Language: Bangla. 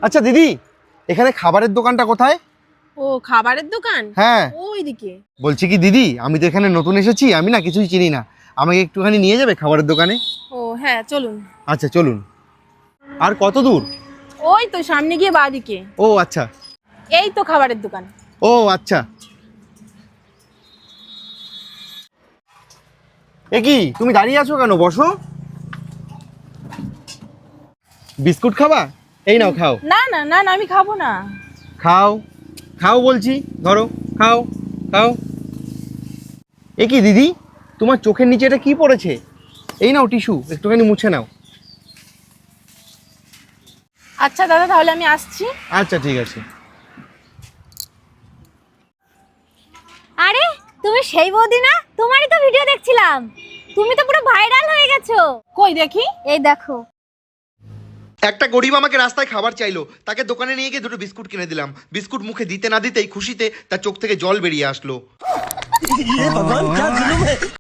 আচ্ছা দিদি, এখানে খাবারের দোকানটা কোথায়? ও খাবারের দোকান, হ্যাঁ ওইদিকে। বলছি কি দিদি, আমি তো এখানে নতুন এসেছি, আমি না কিছুই চিনি না, আমাকে একটুখানি নিয়ে যাবে খাবারের দোকানে? ও হ্যাঁ চলুন। আচ্ছা চলুন। আর কত দূর? ওই তো সামনে গিয়ে বাঁদিকে। ও আচ্ছা। এই তো খাবারের দোকান। ও আচ্ছা। এ কি তুমি দাঁড়িয়ে আছো কেন, বসো। বিস্কুট খাবা? এই নাও খাও। না না না না, আমি খাবো না। খাও খাও বলছি, ধরো খাও খাও। এ কি দিদি, তোমার চোখের নিচে এটা কি পড়েছে? এই নাও টিস্যু, একটুখানি মুছে নাও। আচ্ছা দাদা, তাহলে আমি আসছি। আচ্ছা ঠিক আছে। আরে তুমি সেই বৌদি না? তোমারই তো ভিডিও দেখছিলাম। তুমি তো পুরো ভাইরাল হয়ে গেছো। কই দেখি। এই দেখো। একটা গরিব আমাকে রাস্তায় খাবার চাইলো, তাকে দোকানে নিয়ে গিয়ে দুটো বিস্কুট কিনে দিলাম। বিস্কুট মুখে দিতে না দিতেই খুশিতে তার চোখ থেকে জল বেরিয়ে আসলো।